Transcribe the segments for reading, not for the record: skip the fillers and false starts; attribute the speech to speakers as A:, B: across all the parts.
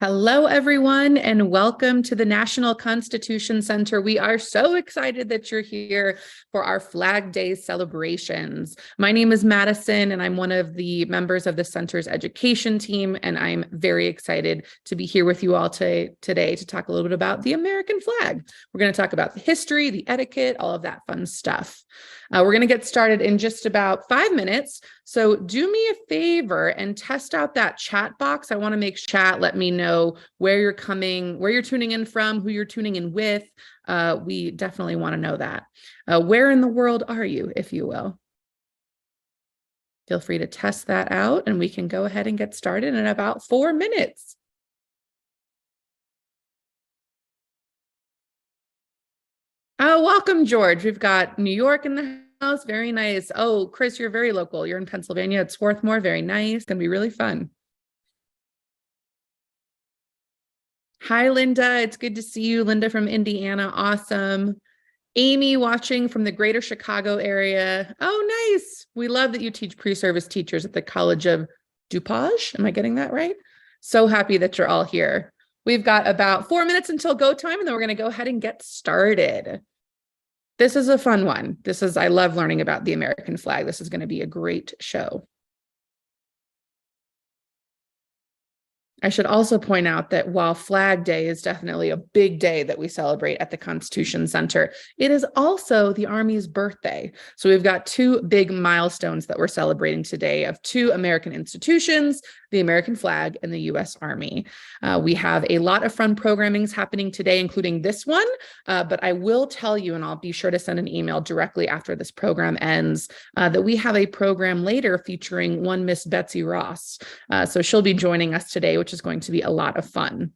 A: Hello, everyone, and welcome to the National Constitution Center. We are so excited that you're here for our Flag Day celebrations. My name is Madison, and I'm one of the members of the center's education team, and I'm very excited to be here with you all today to talk a little bit about the American flag. We're going to talk about the history, the etiquette, all of that fun stuff. We're going to get started in just about 5 minutes. So do me a favor and test out that chat box. I want to make chat. Let me know where you're tuning in from, who you're tuning in with. We definitely want to know that. Where in the world are you, if you will? Feel free to test that out, and we can go ahead and get started in about 4 minutes. Oh, welcome, George. We've got New York in the house. Very nice. Oh, Chris, you're very local. You're in Pennsylvania. It's Swarthmore. Very nice. Going to be really fun. Hi, Linda. It's good to see you. Linda from Indiana. Awesome. Amy watching from the greater Chicago area. Oh, nice. We love that you teach pre-service teachers at the College of DuPage. Am I getting that right? So happy that you're all here. We've got about 4 minutes until go time, and then we're going to go ahead and get started. This is a fun one. I love learning about the American flag. This is going to be a great show. I should also point out that while Flag Day is definitely a big day that we celebrate at the Constitution Center, it is also the Army's birthday. So we've got two big milestones that we're celebrating today of two American institutions, the American flag and the U.S. Army. We have a lot of fun programmings happening today, including this one, but I will tell you, and I'll be sure to send an email directly after this program ends, that we have a program later featuring one Miss Betsy Ross. So she'll be joining us today, which is going to be a lot of fun.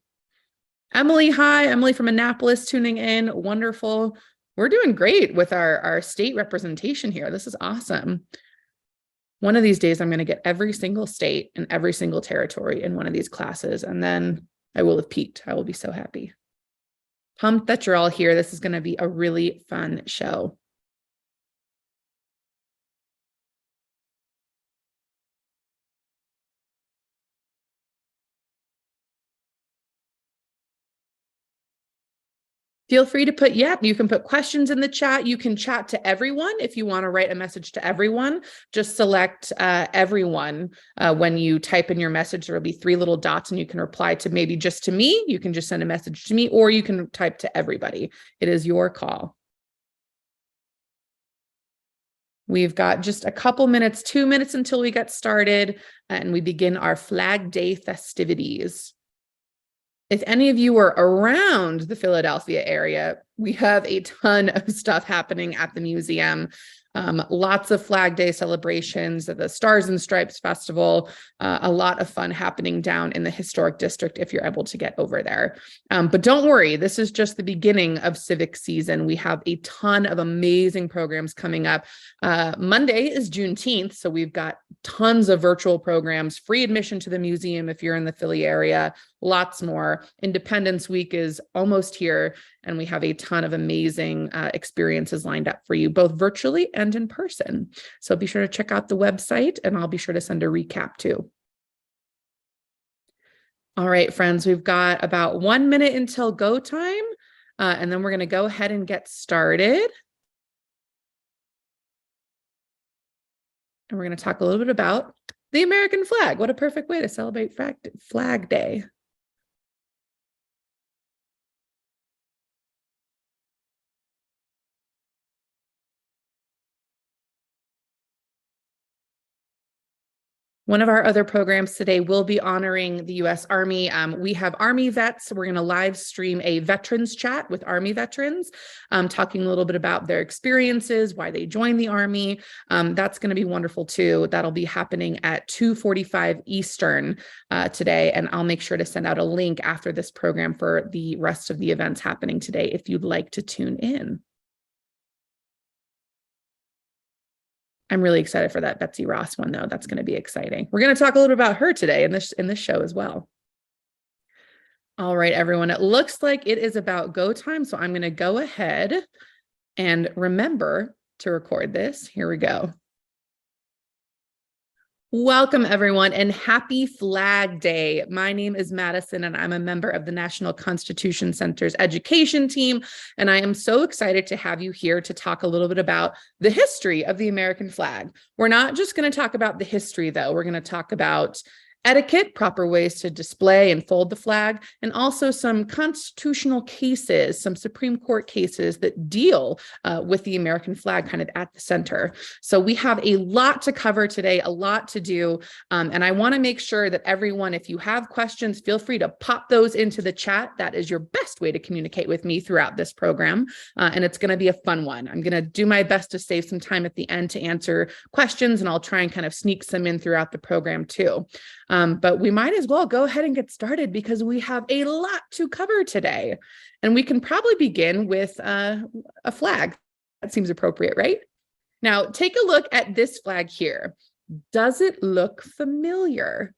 A: Emily, hi. Emily from Annapolis tuning in. Wonderful. We're doing great with our state representation here. This is awesome. One of these days, I'm going to get every single state and every single territory in one of these classes, and then I will have peaked. I will be so happy. Pumped that you're all here. This is going to be a really fun show. Feel free to you can put questions in the chat. You can chat to everyone if you want to write a message to everyone. Just select everyone when you type in your message. There will be 3 little dots, and you can reply to maybe just to me. You can just send a message to me, or you can type to everybody. It is your call. We've got just a couple minutes, 2 minutes until we get started, and we begin our Flag Day festivities. If any of you are around the Philadelphia area, we have a ton of stuff happening at the museum. Lots of Flag Day celebrations, the Stars and Stripes Festival, a lot of fun happening down in the historic district if you're able to get over there. But don't worry, this is just the beginning of civic season. We have a ton of amazing programs coming up. Monday is Juneteenth, so we've got tons of virtual programs, free admission to the museum if you're in the Philly area, lots more. Independence Week is almost here, and we have a ton of amazing experiences lined up for you, both virtually and in person. So be sure to check out the website, and I'll be sure to send a recap too. All right, friends, we've got about 1 minute until go time, and then we're going to go ahead and get started. And we're going to talk a little bit about the American flag. What a perfect way to celebrate Flag Day. One of our other programs today will be honoring the U.S. Army. We have Army vets. We're going to live stream a veterans chat with Army veterans, talking a little bit about their experiences, why they joined the Army. That's going to be wonderful too. That'll be happening at 2:45 Eastern today, and I'll make sure to send out a link after this program for the rest of the events happening today if you'd like to tune in. I'm really excited for that Betsy Ross one, though. That's going to be exciting. We're going to talk a little bit about her today in this show as well. All right, everyone. It looks like it is about go time, so I'm going to go ahead and remember to record this. Here we go. Welcome, everyone, and happy Flag Day. My name is Madison, and I'm a member of the National Constitution Center's education team. And I am so excited to have you here to talk a little bit about the history of the American flag. We're not just going to talk about the history, though. We're going to talk about etiquette, proper ways to display and fold the flag, and also some constitutional cases, some Supreme Court cases that deal with the American flag kind of at the center. So we have a lot to cover today, a lot to do. And I want to make sure that everyone, if you have questions, feel free to pop those into the chat. That is your best way to communicate with me throughout this program. And it's going to be a fun one. I'm going to do my best to save some time at the end to answer questions, and I'll try and kind of sneak some in throughout the program too. But we might as well go ahead and get started because we have a lot to cover today. And we can probably begin with a flag. That seems appropriate, right? Now, take a look at this flag here. Does it look familiar?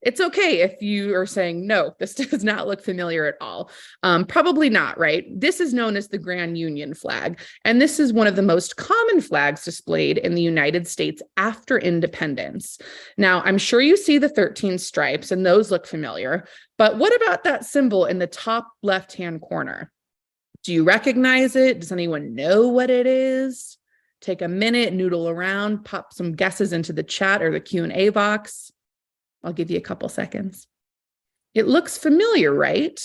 A: It's okay if you are saying, no, this does not look familiar at all. Probably not, right? This is known as the Grand Union flag, and this is one of the most common flags displayed in the United States after independence. Now, I'm sure you see the 13 stripes, and those look familiar, but what about that symbol in the top left-hand corner? Do you recognize it? Does anyone know what it is? Take a minute, noodle around, pop some guesses into the chat or the Q&A box. I'll give you a couple seconds. It looks familiar, right?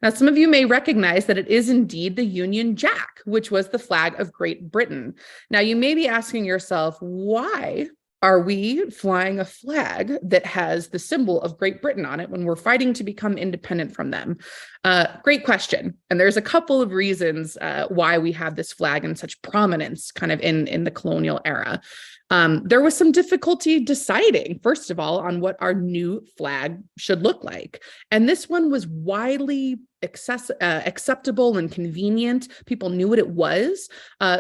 A: Now, some of you may recognize that it is indeed the Union Jack, which was the flag of Great Britain. Now, you may be asking yourself, why are we flying a flag that has the symbol of Great Britain on it when we're fighting to become independent from them? Great question. And there's a couple of reasons why we have this flag in such prominence kind of in the colonial era. There was some difficulty deciding, first of all, on what our new flag should look like. And this one was widely acceptable and convenient. People knew what it was.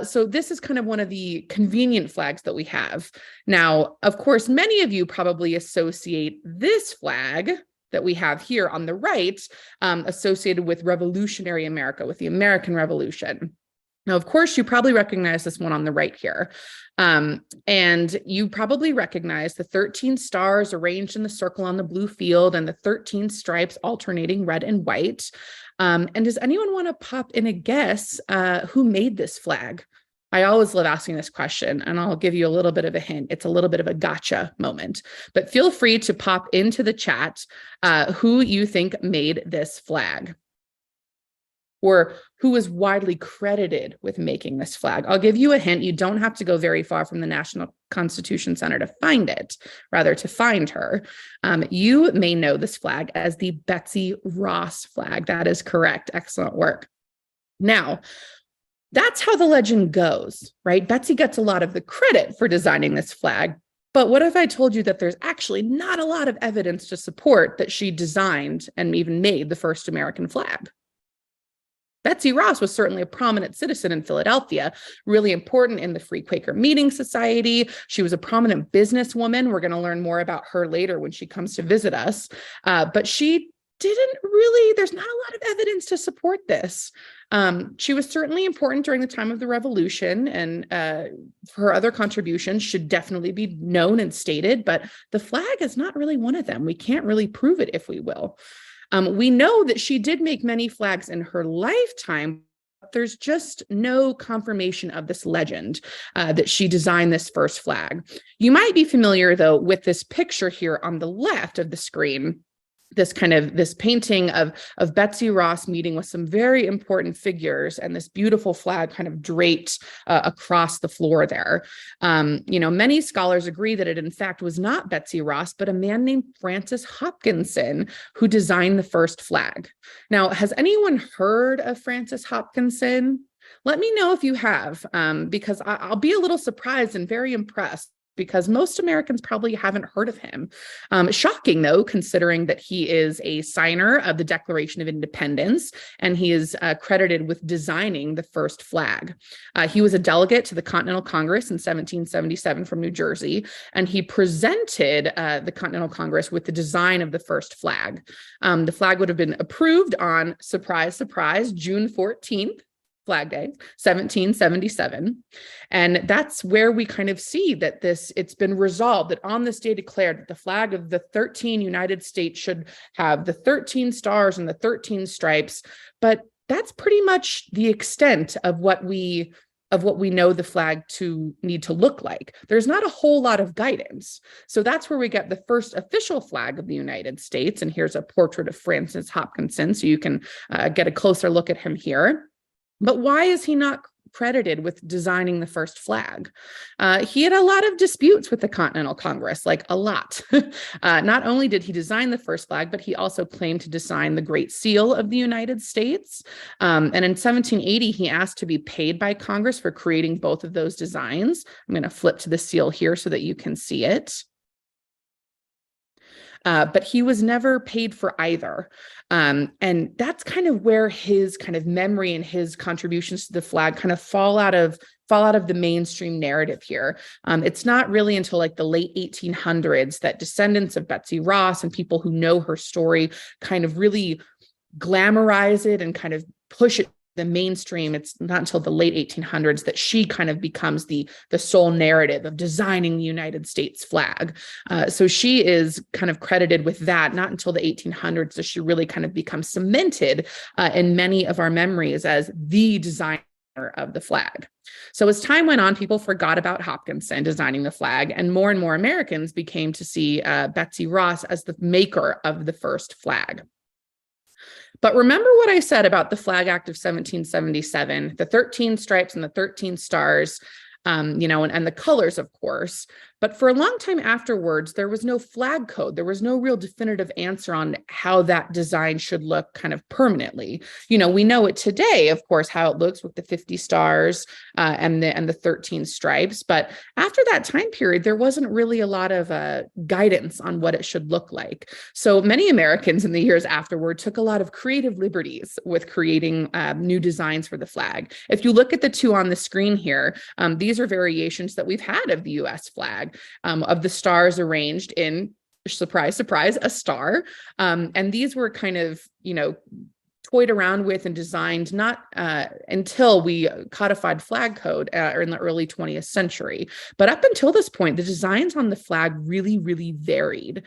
A: So this is kind of one of the convenient flags that we have. Now, of course, many of you probably associate this flag that we have here on the right associated with revolutionary America, with the American Revolution. Now, of course, you probably recognize this one on the right here. And you probably recognize the 13 stars arranged in the circle on the blue field and the 13 stripes alternating red and white. And does anyone want to pop in a guess who made this flag? I always love asking this question, and I'll give you a little bit of a hint. It's a little bit of a gotcha moment, but feel free to pop into the chat who you think made this flag, or who is widely credited with making this flag. I'll give you a hint. You don't have to go very far from the National Constitution Center to find it, rather to find her. You may know this flag as the Betsy Ross flag. That is correct. Excellent work. Now, that's how the legend goes, right? Betsy gets a lot of the credit for designing this flag. But what if I told you that there's actually not a lot of evidence to support that she designed and even made the first American flag? Betsy Ross was certainly a prominent citizen in Philadelphia, really important in the Free Quaker Meeting Society. She was a prominent businesswoman. We're going to learn more about her later when she comes to visit us. But she didn't really, there's not a lot of evidence to support this. She was certainly important during the time of the Revolution, and her other contributions should definitely be known and stated, but the flag is not really one of them. We can't really prove it, if we will. We know that she did make many flags in her lifetime. There's just no confirmation of this legend that she designed this first flag. You might be familiar, though, with this picture here on the left of the screen. This painting of Betsy Ross meeting with some very important figures, and this beautiful flag kind of draped across the floor there. Many scholars agree that it in fact was not Betsy Ross, but a man named Francis Hopkinson who designed the first flag. Now, has anyone heard of Francis Hopkinson? Let me know if you have, because I'll be a little surprised and very impressed, because most Americans probably haven't heard of him. Shocking, though, considering that he is a signer of the Declaration of Independence, and he is credited with designing the first flag. He was a delegate to the Continental Congress in 1777 from New Jersey, and he presented the Continental Congress with the design of the first flag. The flag would have been approved on, surprise, surprise, June 14th, Flag Day, 1777. And that's where we kind of see that it's been resolved that on this day declared that the flag of the 13 United States should have the 13 stars and the 13 stripes. But that's pretty much the extent of what we know the flag to need to look like. There's not a whole lot of guidance. So that's where we get the first official flag of the United States. And here's a portrait of Francis Hopkinson, so you can get a closer look at him here. But why is he not credited with designing the first flag? He had a lot of disputes with the Continental Congress, like a lot. Not only did he design the first flag, but he also claimed to design the Great Seal of the United States. And in 1780, he asked to be paid by Congress for creating both of those designs. I'm going to flip to the seal here so that you can see it. But he was never paid for either. And that's kind of where his kind of memory and his contributions to the flag kind of fall out of the mainstream narrative here. It's not really until like the late 1800s that descendants of Betsy Ross and people who know her story kind of really glamorize it and kind of push it the mainstream. It's not until the late 1800s that she kind of becomes the sole narrative of designing the United States flag. So she is kind of credited with that, not until the 1800s does she really kind of become cemented in many of our memories as the designer of the flag. So as time went on, people forgot about Hopkinson designing the flag, and more Americans became to see Betsy Ross as the maker of the first flag. But remember what I said about the Flag Act of 1777, the 13 stripes and the 13 stars, and the colors, of course. But for a long time afterwards, there was no flag code. There was no real definitive answer on how that design should look kind of permanently. We know it today, of course, how it looks with the 50 stars and the 13 stripes. But after that time period, there wasn't really a lot of guidance on what it should look like. So many Americans in the years afterward took a lot of creative liberties with creating new designs for the flag. If you look at the two on the screen here, these are variations that we've had of the U.S. flag. Of the stars arranged in, surprise, surprise, a star. And these were kind of, toyed around with and designed not until we codified flag code in the early 20th century. But up until this point, the designs on the flag really, really varied.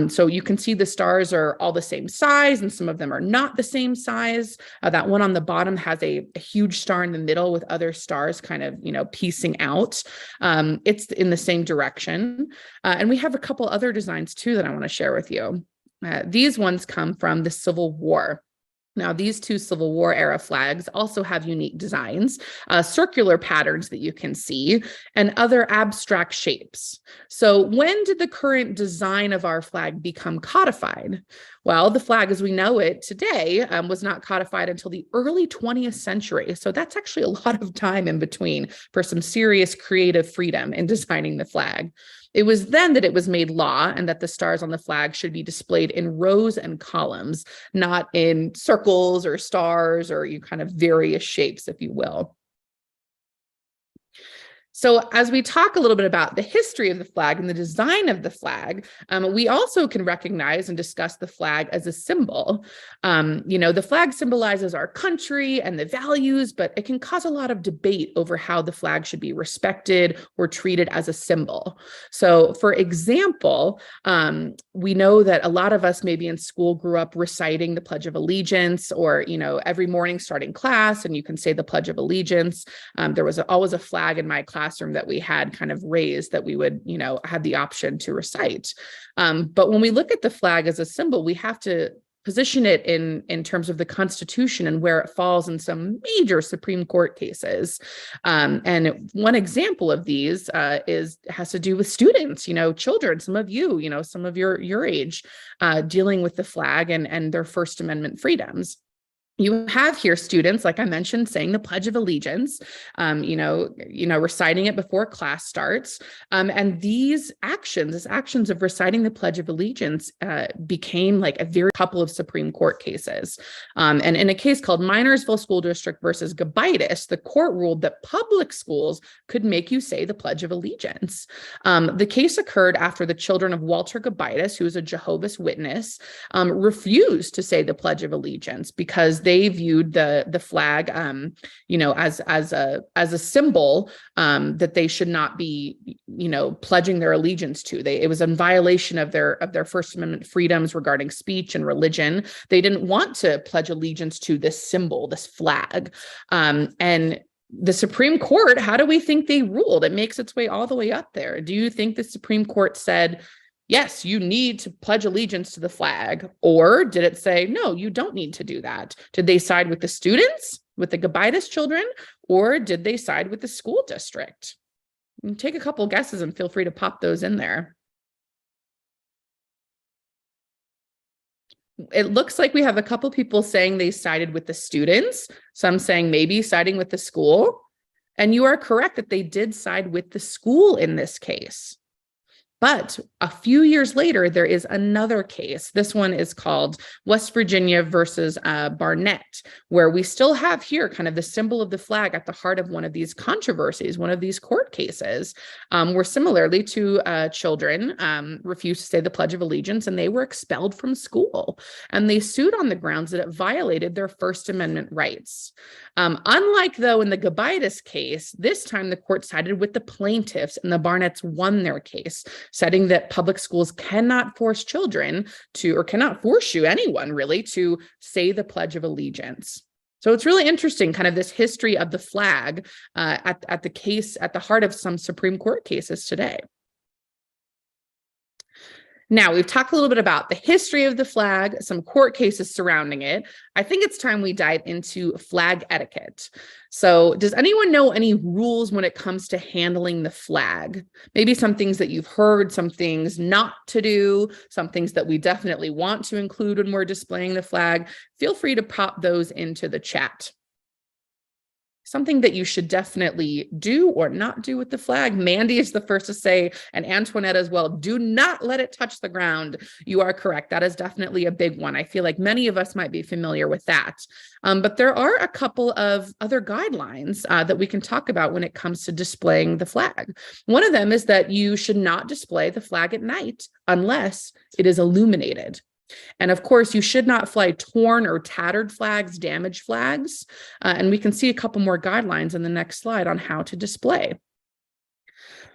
A: So you can see the stars are all the same size, and some of them are not the same size. That one on the bottom has a huge star in the middle with other stars kind of, piecing out. It's in the same direction. And we have a couple other designs too that I want to share with you. These ones come from the Civil War. Now, these two Civil War era flags also have unique designs, circular patterns that you can see, and other abstract shapes. So when did the current design of our flag become codified? Well, the flag as we know it today was not codified until the early 20th century. So that's actually a lot of time in between for some serious creative freedom in designing the flag. It was then that it was made law and that the stars on the flag should be displayed in rows and columns, not in circles or stars or kind of various shapes, if you will. So as we talk a little bit about the history of the flag and the design of the flag, we also can recognize and discuss the flag as a symbol. The flag symbolizes our country and the values, but it can cause a lot of debate over how the flag should be respected or treated as a symbol. So for example, we know that a lot of us maybe in school grew up reciting the Pledge of Allegiance or, every morning starting class, and you can say the Pledge of Allegiance. There was always a flag in my classroom that we had kind of raised that we would, had the option to recite. But when we look at the flag as a symbol, we have to position it in terms of the Constitution and where it falls in some major Supreme Court cases. And one example of these has to do with students, children, some of you, some of your age, dealing with the flag and their First Amendment freedoms. You have here students, like I mentioned, saying the Pledge of Allegiance, reciting it before class starts. And these actions of reciting the Pledge of Allegiance became like a very couple of Supreme Court cases. And in a case called Minersville School District versus Gobitis, the court ruled that public schools could make you say the Pledge of Allegiance. The case occurred after the children of Walter Gobitis, who is a Jehovah's Witness, refused to say the Pledge of Allegiance because they viewed the flag, as a symbol that they should not be, pledging their allegiance to. It was in violation of their First Amendment freedoms regarding speech and religion. They didn't want to pledge allegiance to this symbol, this flag, and the Supreme Court, how do we think they ruled? It makes its way all the way up there. Do you think the Supreme Court said, yes, you need to pledge allegiance to the flag? Or did it say, no, you don't need to do that? Did they side with the students, with the Gobitis children, or did they side with the school district? Take a couple guesses and feel free to pop those in there. It looks like we have a couple people saying they sided with the students, some saying maybe siding with the school. And you are correct that they did side with the school in this case. But a few years later, there is another case. This one is called West Virginia versus Barnett, where we still have here kind of the symbol of the flag at the heart of one of these controversies, one of these court cases, where similarly to children refused to say the Pledge of Allegiance, and they were expelled from school. And they sued on the grounds that it violated their First Amendment rights. Unlike, though, in the Gobitis case, this time the court sided with the plaintiffs, and the Barnetts won their case, citing that public schools cannot force children to, or cannot force you, anyone really, to say the Pledge of Allegiance. So it's really interesting, kind of this history of the flag at the case, at the heart of some Supreme Court cases today. Now, we've talked a little bit about the history of the flag, some court cases surrounding it. I think it's time we dive into flag etiquette. So does anyone know any rules when it comes to handling the flag? Maybe some things that you've heard, some things not to do, some things that we definitely want to include when we're displaying the flag. Feel free to pop those into the chat. Something that you should definitely do or not do with the flag. Mandy is the first to say, and Antoinette as well, do not let it touch the ground. You are correct. That is definitely a big one. I feel like many of us might be familiar with that. But there are a couple of other guidelines that we can talk about when it comes to displaying the flag. One of them is that you should not display the flag at night unless it is illuminated. And of course, you should not fly torn or tattered flags, damaged flags. And we can see a couple more guidelines in the next slide on how to display.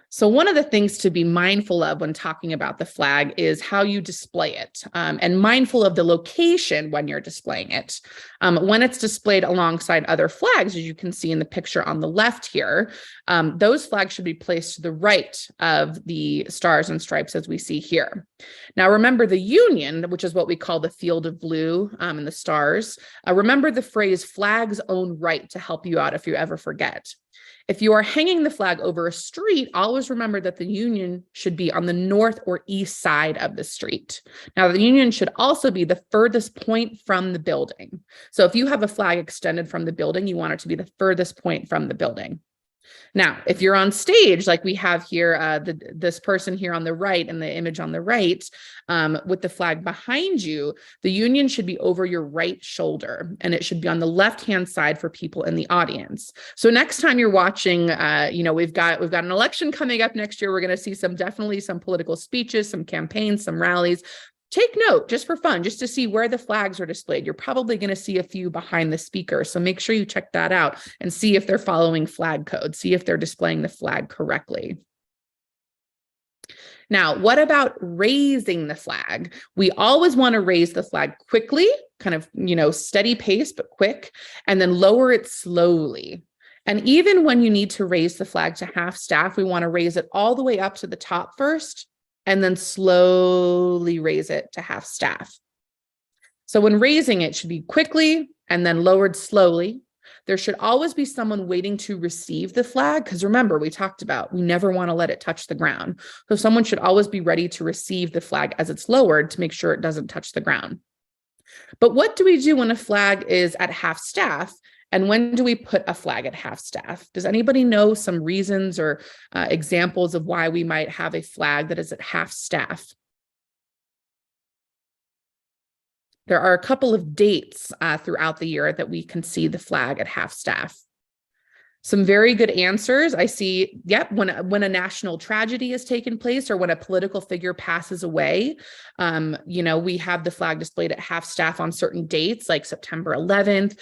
A: So one of the things to be mindful of when talking about the flag is how you display it, and mindful of the location when you're displaying it. When it's displayed alongside other flags, as you can see in the picture on the left here, those flags should be placed to the right of the stars and stripes as we see here. Now, remember the Union, which is what we call the field of blue and the stars. Remember the phrase flag's own right to help you out if you ever forget. If you are hanging the flag over a street, always remember that the Union should be on the north or east side of the street. Now, the Union should also be the furthest point from the building. So if you have a flag extended from the building, you want it to be the furthest point from the building. Now, if you're on stage, like we have here, this person here on the right and the image on the right, with the flag behind you, the Union should be over your right shoulder, and it should be on the left-hand side for people in the audience. So next time you're watching, we've got an election coming up next year. We're going to see definitely some political speeches, some campaigns, some rallies. Take note, just for fun, just to see where the flags are displayed. You're probably going to see a few behind the speaker. So make sure you check that out and see if they're following flag code, see if they're displaying the flag correctly. Now, what about raising the flag? We always want to raise the flag quickly, kind of, steady pace, but quick, and then lower it slowly. And even when you need to raise the flag to half staff, we want to raise it all the way up to the top first, and then slowly raise it to half staff. So when raising it should be quickly and then lowered slowly. There should always be someone waiting to receive the flag, because remember, we talked about we never want to let it touch the ground. So someone should always be ready to receive the flag as it's lowered to make sure it doesn't touch the ground. But what do we do when a flag is at half staff? And when do we put a flag at half staff? Does anybody know some reasons or examples of why we might have a flag that is at half staff? There are a couple of dates throughout the year that we can see the flag at half staff. Some very good answers. I see, yep, when a national tragedy has taken place or when a political figure passes away, we have the flag displayed at half staff on certain dates like September 11th,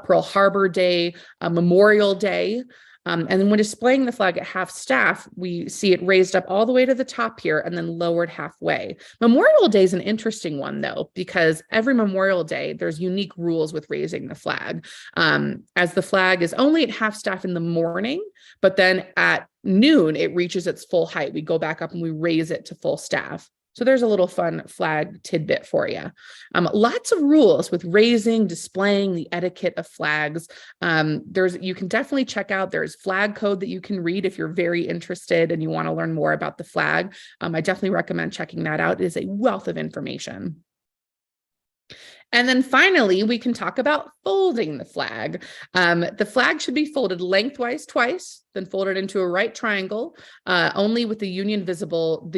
A: Pearl Harbor Day, Memorial Day. And then when displaying the flag at half staff, we see it raised up all the way to the top here and then lowered halfway. Memorial Day is an interesting one, though, because every Memorial Day, there's unique rules with raising the flag. As the flag is only at half staff in the morning, but then at noon, it reaches its full height. We go back up and we raise it to full staff. So there's a little fun flag tidbit for you. Lots of rules with raising, displaying, the etiquette of flags. You can definitely check out, there's flag code that you can read if you're very interested and you want to learn more about the flag. I definitely recommend checking that out. It is a wealth of information. And then finally, we can talk about folding the flag. The flag should be folded lengthwise twice, then folded into a right triangle, only with the union visible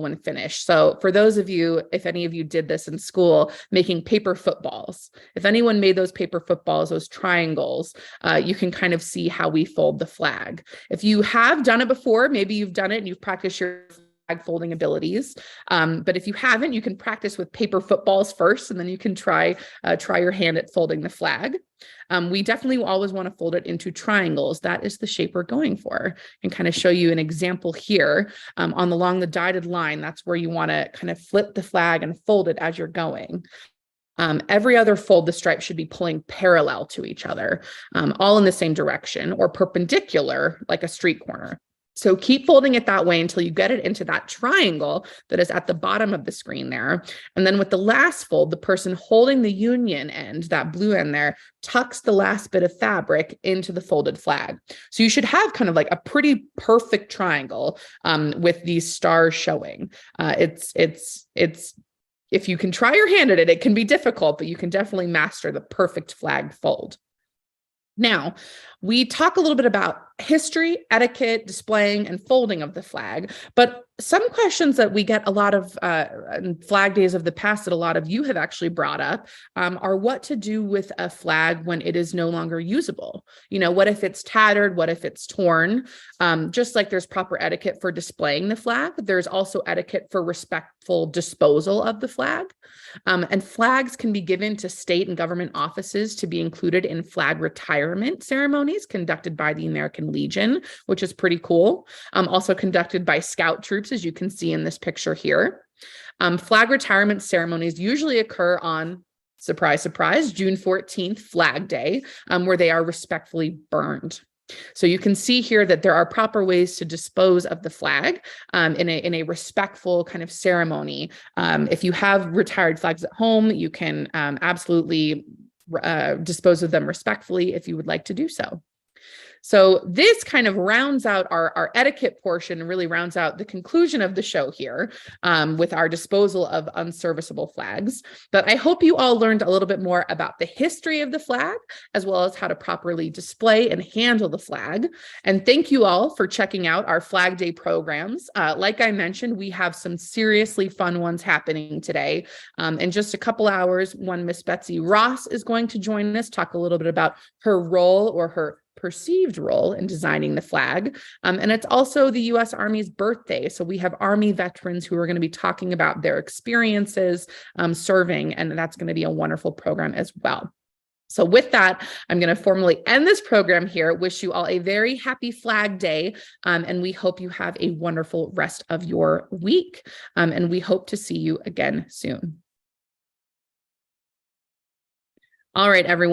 A: when finished. So for those of you, if any of you did this in school, making paper footballs, if anyone made those paper footballs, those triangles, you can kind of see how we fold the flag. If you have done it before, maybe you've done it and you've practiced your flag folding abilities. But if you haven't, you can practice with paper footballs first, and then you can try your hand at folding the flag. We definitely always want to fold it into triangles. That is the shape we're going for. And kind of show you an example here along the dotted line. That's where you want to kind of flip the flag and fold it as you're going. Every other fold, the stripe should be pulling parallel to each other, all in the same direction or perpendicular like a street corner. So keep folding it that way until you get it into that triangle that is at the bottom of the screen there. And then with the last fold, the person holding the union end, that blue end there, tucks the last bit of fabric into the folded flag. So you should have kind of like a pretty perfect triangle with these stars showing. If you can try your hand at it, it can be difficult, but you can definitely master the perfect flag fold. Now, we talk a little bit about history, etiquette, displaying, and folding of the flag, but some questions that we get a lot of flag days of the past that a lot of you have actually brought up are what to do with a flag when it is no longer usable. What if it's tattered? What if it's torn? Just like there's proper etiquette for displaying the flag, there's also etiquette for respectful disposal of the flag. And flags can be given to state and government offices to be included in flag retirement ceremonies conducted by the American Legion, which is pretty cool. Also conducted by scout troops, as you can see in this picture here. Flag retirement ceremonies usually occur on, surprise, surprise, June 14th, Flag Day, where they are respectfully burned. So you can see here that there are proper ways to dispose of the flag in a respectful kind of ceremony. If you have retired flags at home, you can absolutely dispose of them respectfully if you would like to do so. So this kind of rounds out our etiquette portion and really rounds out the conclusion of the show here with our disposal of unserviceable flags. But I hope you all learned a little bit more about the history of the flag, as well as how to properly display and handle the flag. And thank you all for checking out our Flag Day programs. Like I mentioned, we have some seriously fun ones happening today. In just a couple hours, Miss Betsy Ross is going to join us, talk a little bit about her role or her perceived role in designing the flag. And it's also the U.S. Army's birthday. So we have Army veterans who are going to be talking about their experiences serving, and that's going to be a wonderful program as well. So with that, I'm going to formally end this program here. Wish you all a very happy Flag Day, and we hope you have a wonderful rest of your week. And we hope to see you again soon. All right, everyone.